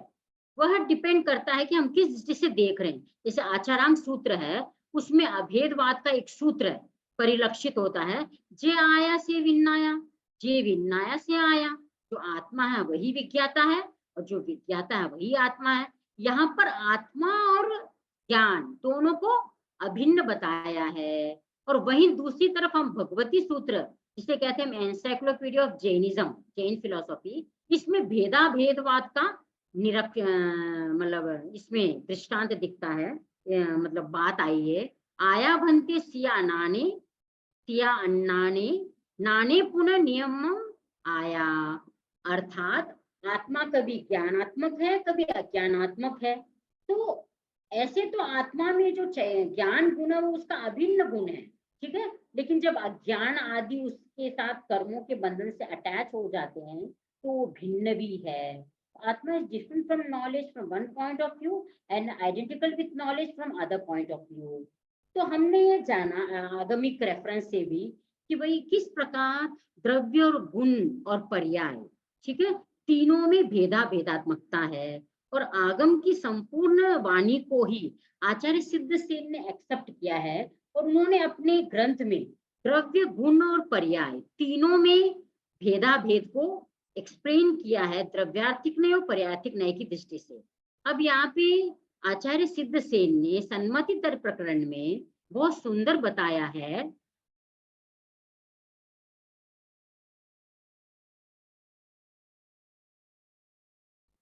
वह डिपेंड करता है कि हम किस दृष्टि से देख रहे हैं। जैसे आचारांग सूत्र है, उसमें अभेदवाद का एक सूत्र है, परिलक्षित होता है, जे आया से विन्नाया, जे विन्नाया से आया। जो आत्मा है वही विज्ञाता है, और जो विज्ञाता है वही आत्मा है। यहाँ पर आत्मा और ज्ञान दोनों को अभिन्न बताया है। और वहीं दूसरी तरफ हम भगवती सूत्र, जिसे कहते हैं encyclopedia of Jainism, Jain philosophy, इसमें भेदाभेदवाद का मतलब इसमें दृष्टांत दिखता है, मतलब बात आई है, आया भंते सिया नाने, सिया अन्नाने, नाने पुनः नियमम आया, अर्थात आत्मा कभी ज्ञानात्मक है, कभी अज्ञानात्मक है। तो ऐसे तो आत्मा में जो ज्ञान गुण है वो उसका अभिन्न गुण है, ठीक है, लेकिन जब अज्ञान आदि उसके साथ कर्मों के बंधन से अटैच हो जाते हैं तो वो भिन्न भी है। आत्मा is different from knowledge from one point of view and identical with knowledge from other point of view. तो हमने ये जाना आगमिक रेफरेंस से भी कि भाई किस प्रकार द्रव्य और गुण और पर्याय, ठीक है, तीनों में भेदात्मकता है। और आगम की संपूर्ण वाणी को ही आचार्य सिद्धसेन ने एक्सेप्ट किया है, और उन्होंने अपने ग्रंथ में द्रव्य गुण और पर्याय तीनों में भेद को एक्सप्लेन किया है, द्रव्यार्थिक नय और पर्यार्थिक नय की दृष्टि से। अब यहाँ पे आचार्य सिद्धसेन ने सन्मति तर्क प्रकरण में बहुत सुंदर बताया है,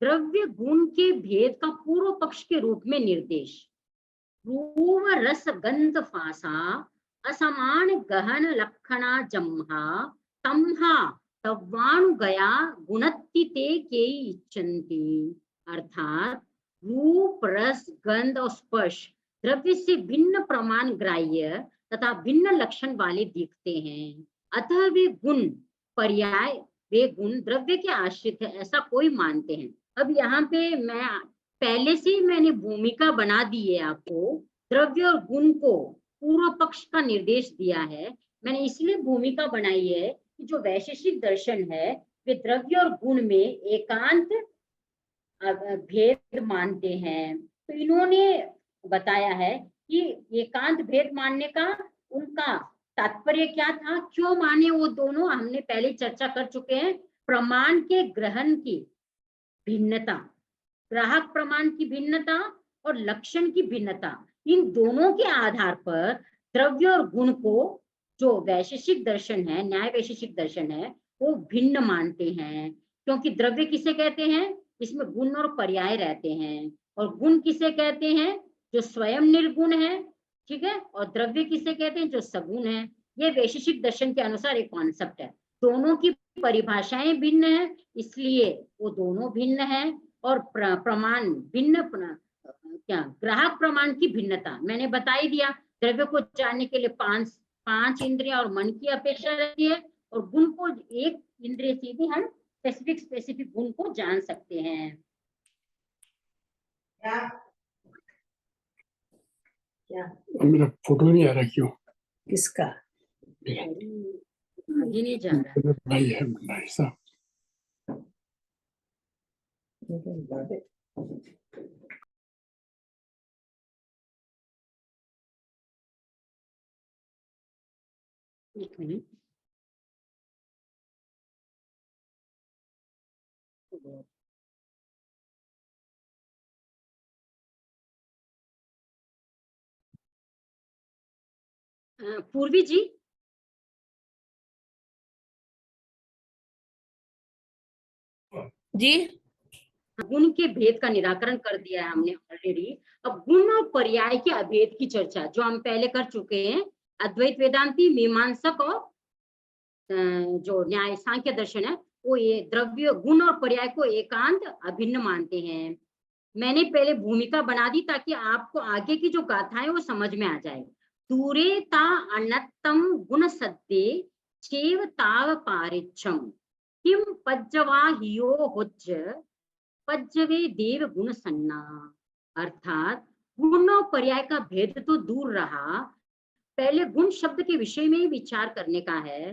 द्रव्य गुण के भेद का पूर्व पक्ष के रूप में निर्देश, रूप रस गंध फासा असमान गहन लक्षणा जम्हा तम्हा तव्वानु गया गुणत्ति ते के इच्छन्ति। अर्थात रूप, रस, गंध और स्पर्श द्रव्य से भिन्न प्रमाण ग्राह्य तथा भिन्न लक्षण वाले दिखते हैं, अतः वे गुण पर्याय, वे गुण द्रव्य के आश्रित है, ऐसा कोई मानते हैं। अब यहाँ पे मैं पहले से मैंने भूमिका बना दी है आपको, द्रव्य और गुण को पूर्व पक्ष का निर्देश दिया है। मैंने इसलिए भूमिका बनाई है कि जो वैशेषिक दर्शन है वे द्रव्य और गुण में एकांत भेद मानते हैं। तो इन्होंने बताया है कि एकांत भेद मानने का उनका तात्पर्य क्या था, क्यों माने वो दोनों, हमने पहले चर्चा कर चुके हैं। प्रमाण के ग्रहण की भिन्नता, ग्राहक प्रमाण की भिन्नता और लक्षण की भिन्नता, इन दोनों के आधार पर द्रव्य और गुण को जो वैशेषिक दर्शन है, न्याय वैशेषिक दर्शन है, वो भिन्न मानते हैं। क्योंकि द्रव्य किसे कहते हैं, इसमें गुण और पर्याय रहते हैं, और गुण किसे कहते हैं, जो स्वयं निर्गुण है, ठीक है, और द्रव्य किसे कहते हैं, जो सगुण है। ये वैशेषिक दर्शन के अनुसार एक कॉन्सेप्ट है। दोनों की परिभाषाएं भिन्न है, इसलिए वो दोनों भिन्न है। और प्रमाण भिन्न, क्या ग्राहक प्रमाण की भिन्नता मैंने बता ही दिया। द्रव्य को जानने के लिए पांच इंद्रिय और मन की अपेक्षा रहती है, और गुण को एक इंद्रिय से भी हम स्पेसिफिक गुण को जान सकते हैं। क्या मेरा फोटो नहीं आ रहा, क्यों? किसका? आगे नहीं जा रहा। भाई है भाई साहब। एक मिनट, पूर्वी जी, जी गुण के भेद का निराकरण कर दिया है हमने ऑलरेडी। अब गुण और पर्याय के अभेद की चर्चा जो हम पहले कर चुके हैं, अद्वैत वेदांती, मीमांसक और जो न्याय सांख्य दर्शन है, वो ये द्रव्य, गुण और पर्याय को एकांत अभिन्न मानते हैं। मैंने पहले भूमिका बना दी ताकि आपको आगे की जो गाथाएं वो समझ में आ जाए। दूरे ता अनत्तम गुण सद्दे चेव ताव पारिच्छम किम पज्जवा हियो हुज्ज पज्जवे देव गुण सन्ना। अर्थात गुण और पर्याय का भेद तो दूर रहा, पहले गुण शब्द के विषय में विचार करने का है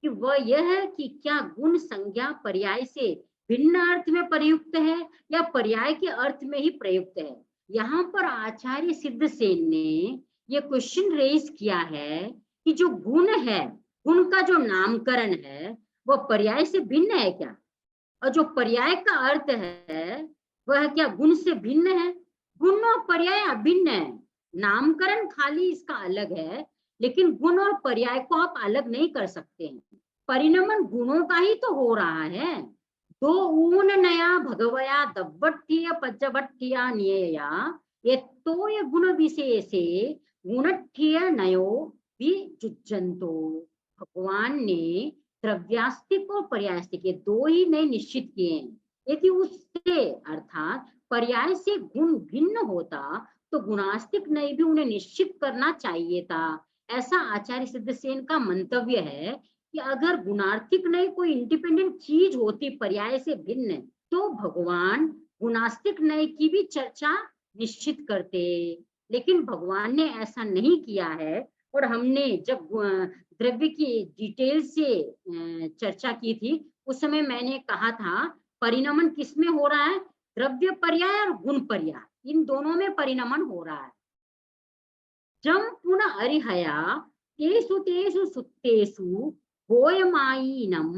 कि वह यह है कि क्या गुण संज्ञा पर्याय से भिन्न अर्थ में प्रयुक्त है या पर्याय के अर्थ में ही प्रयुक्त है। यहाँ पर आचार्य सिद्धसेन ने यह क्वेश्चन रेज किया है कि जो गुण है, गुण का जो नामकरण है वह पर्याय से भिन्न है क्या, और जो पर्याय का अर्थ है वह क्या गुण से भिन्न है। गुण और पर्याय अभिन्न है, नामकरण खाली इसका अलग है, लेकिन गुण और पर्याय को आप अलग नहीं कर सकते हैं। परिणमन गुणों का ही तो हो रहा है। दो ऊन नया भगवया दब्बट्ठिय पज्जबट्ठिया नियया ये तो ये गुण विशेषे गुणट्ठिय नयो विजुज्जन्तो। भगवान ने द्रव्यास्तिक और पर्यायस्तिक ये दो ही नए निश्चित किए हैं। यदि उससे अर्थात पर्याय से गुण भिन्न होता तो गुणास्तिक नए भी उन्हें निश्चित करना चाहिए था। ऐसा आचार्य सिद्धसेन का मंतव्य है कि अगर गुणार्थिक नए कोई इंडिपेंडेंट चीज होती पर्याय से भिन्न, तो भगवान गुणास्तिक नए की भी चर्चा निश्चित करते, लेकिन भगवान ने ऐसा नहीं किया है। और हमने जब द्रव्य की डिटेल से चर्चा की थी उस समय मैंने कहा था परिणमन किसमें हो रहा है, द्रव्य पर्याय और गुण पर्याय, इन दोनों में परिणमन हो रहा है। जम पुनः अरिहया तेषु तेषु सुत्तेषु गोयमायीनम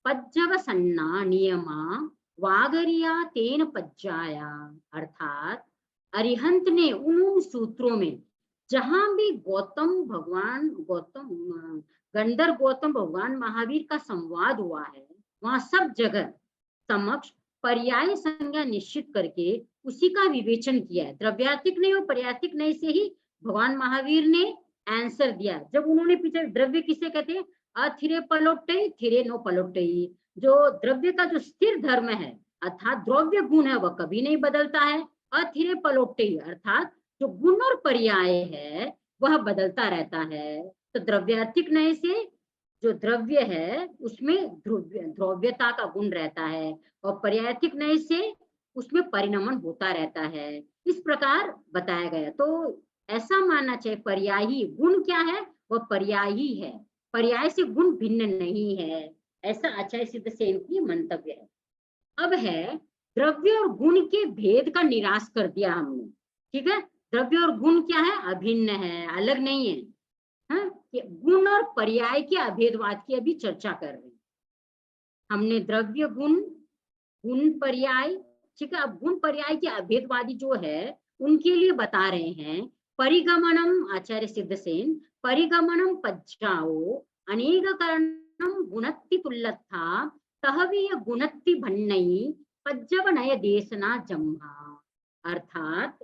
पज्जव सन्ना नियमा वागरिया तेन पज्जाया। अर्थात अरिहंत ने उन सूत्रों में जहां भी गंधर्व गौतम भगवान महावीर का संवाद हुआ है, वहां सब जगह समक्ष पर्याय संज्ञा निश्चित करके उसी का विवेचन किया है। द्रव्यात्मिक नहीं और पर्यात्मिक नहीं से ही भगवान महावीर ने आंसर दिया। जब उन्होंने पूछा द्रव्य किसे कहते हैं, अथिरे पलोटई थिरे नो पलोटई, जो द्रव्य का जो स्थिर धर्म है अर्थात द्रव्य गुण है वह कभी नहीं बदलता है। अथिरे पलोटई अर्थात जो गुण और पर्याय है वह बदलता रहता है। तो द्रव्यार्थिक नय से जो द्रव्य है उसमें द्रव्यता का गुण रहता है और पर्यायिक नय से उसमें परिणमन होता रहता है, इस प्रकार बताया गया। तो ऐसा मानना चाहिए पर्यायी गुण क्या है, वह पर्यायी है, पर्याय से गुण भिन्न नहीं है, ऐसा आचार्य सिद्धसेन की मंतव्य है। अब है द्रव्य और गुण के भेद का निराश कर दिया हमने, ठीक है। द्रव्य और गुण क्या है, अभिन्न है, अलग नहीं है। हाँ? गुण और पर्याय के अभेदवाद की अभी चर्चा कर रहे हैं हमने। द्रव्य गुण, गुण पर्याय, ठीक है। अब गुण पर्याय के अभेदवादी जो है उनके लिए बता रहे हैं परिगमनम, आचार्य सिद्धसेन, परिगमनम पज्जाओ अनेक कारणम गुणत्ति तुल्यथा तहवीय गुणत्ति भन्नई पज्जव नय देशना जम्हा। अर्थात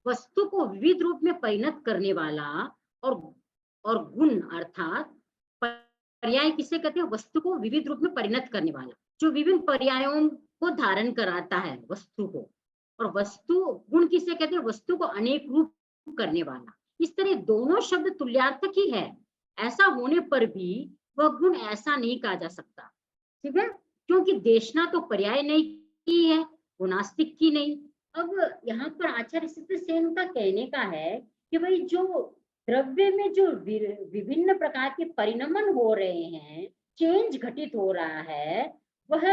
वस्तु को विविध रूप में परिणत करने वाला और गुण अर्थात पर्याय किसे कहते हैं, वस्तु को विविध रूप में परिणत करने वाला, जो विभिन्न पर्यायों को धारण कराता है वस्तु को। और वस्तु गुण किसे कहते हैं, वस्तु को अनेक रूप करने वाला। इस तरह दोनों शब्द तुल्यार्थक ही है, ऐसा होने पर भी वह गुण ऐसा नहीं कहा जा सकता, ठीक है, क्योंकि देशना तो पर्याय नहीं की है, गुणास्तिक की नहीं। अब यहाँ पर आचार्य सिद्धसेन का कहने का है कि भाई जो द्रव्य में जो विभिन्न प्रकार के परिणमन हो रहे हैं, चेंज घटित हो रहा है, वह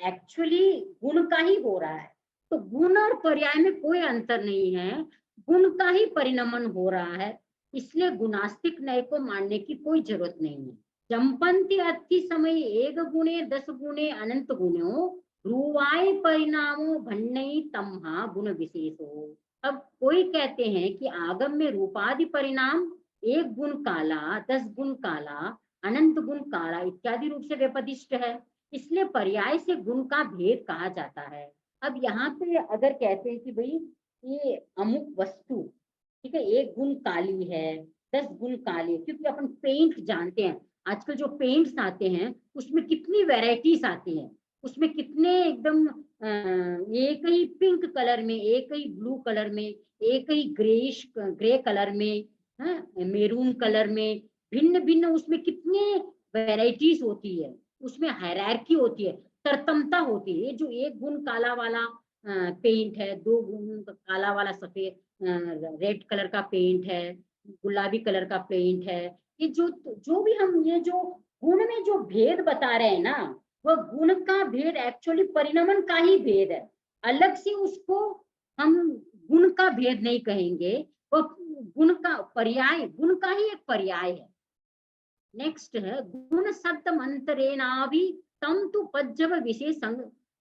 एक्चुअली गुण का ही हो रहा है। तो गुण और पर्याय में कोई अंतर नहीं है, गुण का ही परिणमन हो रहा है, इसलिए गुणास्तिक नय को मानने की कोई जरूरत नहीं है। जंपन्ति अति समय एक गुणे 10 गुणे अनंत गुणों रूवाय परिणामो भन्नई तम्हा गुण विशेषो। अब कोई कहते हैं कि आगम में रूपादि परिणाम एक गुण काला, 10 गुण काला, अनंत गुण काला इत्यादि रूप से व्यपदिष्ट है, इसलिए पर्याय से गुण का भेद कहा जाता है। अब यहाँ पे अगर कहते हैं कि भाई ये अमुक वस्तु, ठीक है, एक गुण काली है, 10 गुण काले, क्योंकि अपन पेंट जानते हैं, आजकल जो पेंट्स आते हैं उसमें कितनी वेराइटीज आती हैं, उसमें कितने एकदम एक ही पिंक कलर में, एक ही ब्लू कलर में, एक ही ग्रे कलर में, मेरून कलर में, भिन्न भिन्न उसमें कितने वेराइटीज होती है, उसमें हायरार्की होती है, तरतमता होती है। जो एक गुण काला वाला पेंट है, 2 गुण काला वाला सफेद रेड कलर का पेंट है, गुलाबी कलर का पेंट है, ये जो भी हम ये जो गुण में जो भेद बता रहे हैं ना, वह गुण का भेद एक्चुअली परिणमन का ही भेद है, अलग से उसको हम गुण का भेद नहीं कहेंगे, वह गुण का पर्याय, गुण का ही एक पर्याय है। नेक्स्ट है गुण शब्द मंत्रेणाभि तम तु पज्जव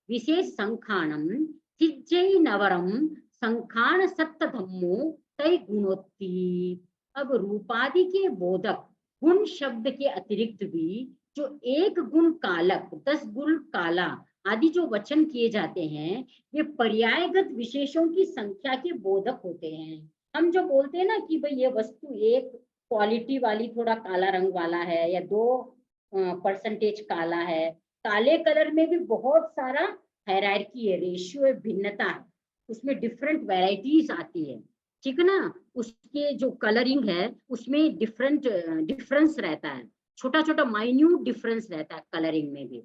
विशेष संखाणम सिज्जै नवरम संखान सत्य धम्मो तय गुणोत्ती। अब रूपादि के बोधक गुण शब्द के अतिरिक्त भी जो एक गुण कालक, 10 गुण काला आदि जो वचन किए जाते हैं, वे पर्यायगत विशेषों की संख्या के बोधक होते हैं। हम जो बोलते हैं ना कि भाई ये वस्तु एक क्वालिटी वाली थोड़ा काला रंग वाला है या 2% काला है, काले कलर में भी बहुत सारा हायरार्की है, रेशियो है, भिन्नता है, उसमें डिफरेंट वैरायटीज आती है, ठीक है ना। उसके जो कलरिंग है उसमें डिफरेंस रहता है, छोटा छोटा माइन्यूट डिफरेंस रहता है कलरिंग में भी,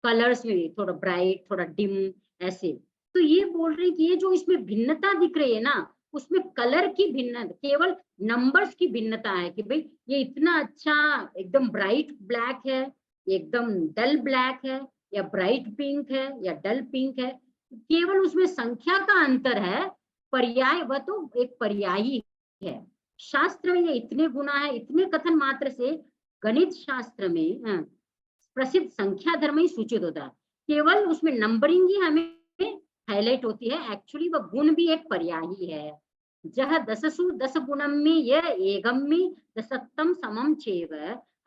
कलर्स में भी थोड़ा ब्राइट थोड़ा डिम ऐसे। तो ये बोल रहे हैं कि ये जो इसमें भिन्नता दिख रही है ना, उसमें कलर की भिन्नता, केवल नंबर्स की भिन्नता है कि भाई ये इतना अच्छा एकदम ब्राइट ब्लैक है, एकदम डल ब्लैक है, या ब्राइट पिंक है, या डल पिंक है, केवल उसमें संख्या का अंतर है। पर्याय वह तो एक पर्यायी है। शास्त्र में ये इतने गुना है, इतने कथन मात्र से गणित शास्त्र में प्रसिद्ध संख्या धर्म ही सूचित होता है, केवल उसमें नंबरिंग ही हमें हाईलाइट होती है, एक्चुअली वह गुण भी एक पर्यायी है। जह 10सु 10 गुणम्मि यह एगम्मि दसत्तम समम चेव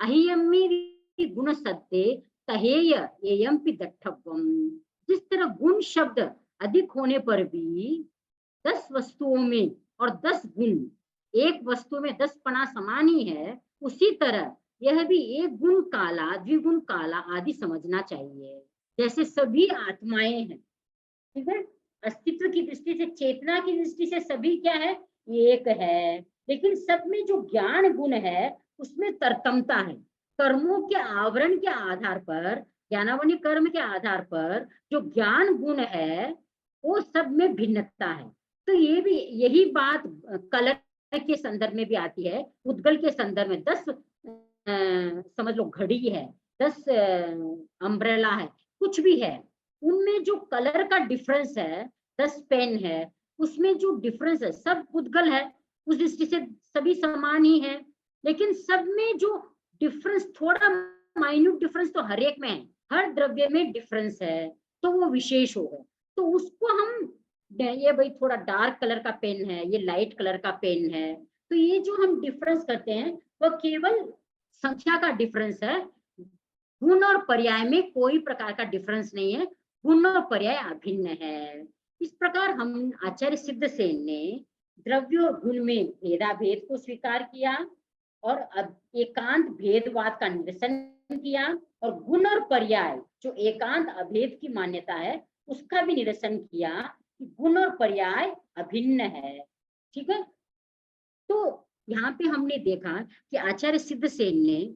अहियम्मि गुण सत्ते तहेय एयम्पि दट्ठव्वम। जिस तरह गुण शब्द अधिक होने पर भी 10 वस्तुओं में और 10 गुण, एक वस्तु में 10 पना समान ही है, उसी तरह यह भी एक गुण काला, द्विगुण काला आदि समझना चाहिए। जैसे सभी आत्माएं हैं, ठीक है, अस्तित्व की दृष्टि से, चेतना की दृष्टि से सभी क्या है, एक है, लेकिन सब में जो ज्ञान गुण है उसमें तरतमता है। कर्मों के आवरण के आधार पर, ज्ञानावनी कर्म के आधार पर जो ज्ञान गुण है वो सब में भिन्नता है। तो ये भी यही बात कलर के संदर्भ में भी आती है। उद्गल के संदर्भ में 10 समझ लो घड़ी है, 10 अम्ब्रेला है, कुछ भी है, उनमें जो कलर का डिफरेंस है, 10 पेन है, उसमें जो डिफरेंस है, सब उद्गल है, उस दृष्टि से सभी समान ही है, लेकिन सब में जो डिफरेंस, थोड़ा माइन्यूट डिफरेंस तो हर एक में है, हर द्रव्य में डिफरेंस है, तो वो विशेष होगा। तो उसको हम, ये भाई थोड़ा डार्क कलर का पेन है, ये लाइट कलर का पेन है, तो ये जो हम डिफरेंस करते हैं वो केवल संख्या का डिफरेंस है, गुण और पर्याय में कोई प्रकार का डिफरेंस नहीं है, गुण और पर्याय अभिन्न है। इस प्रकार हम आचार्य सिद्धसेन ने द्रव्य और गुण में भेदाभेद को स्वीकार किया और एकांत भेदवाद का निरसन किया, और गुण और पर्याय जो एकांत अभेद की मान्यता है उसका भी निरसन किया कि गुण और पर्याय अभिन्न है। ठीक है, तो यहाँ पे हमने देखा कि आचार्य सिद्धसेन ने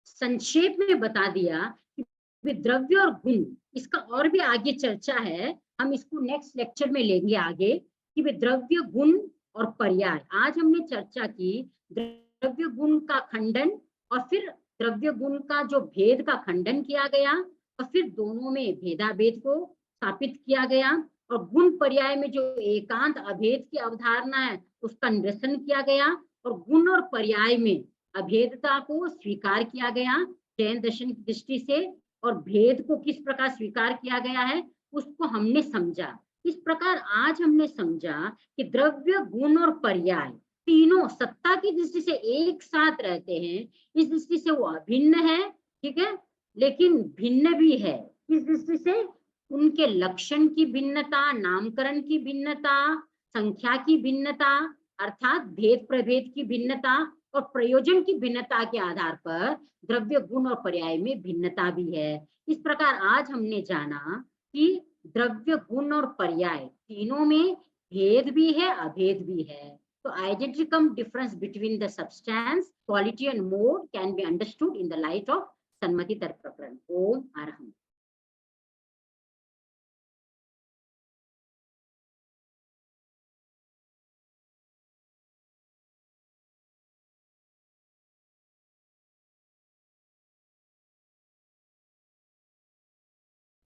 संक्षेप में बता दिया कि द्रव्य और गुण, इसका और भी आगे चर्चा है, हम इसको नेक्स्ट लेक्चर में लेंगे आगे कि वे द्रव्य गुण और पर्याय। आज हमने चर्चा की द्रव्य गुण का खंडन और फिर द्रव्य गुण का जो भेद का खंडन किया गया और फिर दोनों में भेदाभेद को स्थापित किया गया, और गुण पर्याय में जो एकांत अभेद की अवधारणा है उसका निरसन किया गया, और गुण और पर्याय में अभेदता को स्वीकार किया गया जैन दर्शन की दृष्टि से, और भेद को किस प्रकार स्वीकार किया गया है उसको हमने समझा। इस प्रकार आज हमने समझा कि द्रव्य गुण और पर्याय तीनों सत्ता की दृष्टि से एक साथ रहते हैं, इस दृष्टि से वो अभिन्न है, ठीक है, लेकिन भिन्न भी है इस दृष्टि से उनके लक्षण की भिन्नता, नामकरण की भिन्नता, संख्या की भिन्नता अर्थात भेद प्रभेद की भिन्नता और प्रयोजन की भिन्नता के आधार पर द्रव्य गुण और पर्याय में भिन्नता भी है। इस प्रकार आज हमने जाना कि द्रव्य गुण और पर्याय तीनों में भेद भी है, अभेद भी है। तो identity difference between the substance, quality and mode can be understood in the light of Sanmati तर्क प्रकरण। ओम अरहम।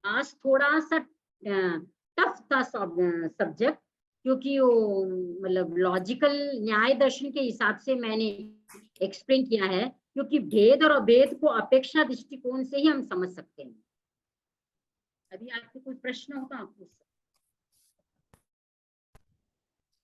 आज थोड़ा सा टफ था सब्जेक्ट, क्योंकि वो मतलब लॉजिकल न्याय दर्शन के हिसाब से मैंने एक्सप्लेन किया है, क्योंकि भेद और अभेद को अपेक्षा दृष्टिकोण से ही हम समझ सकते हैं। अभी आपको कोई प्रश्न होगा आप पूछ सकते हैं।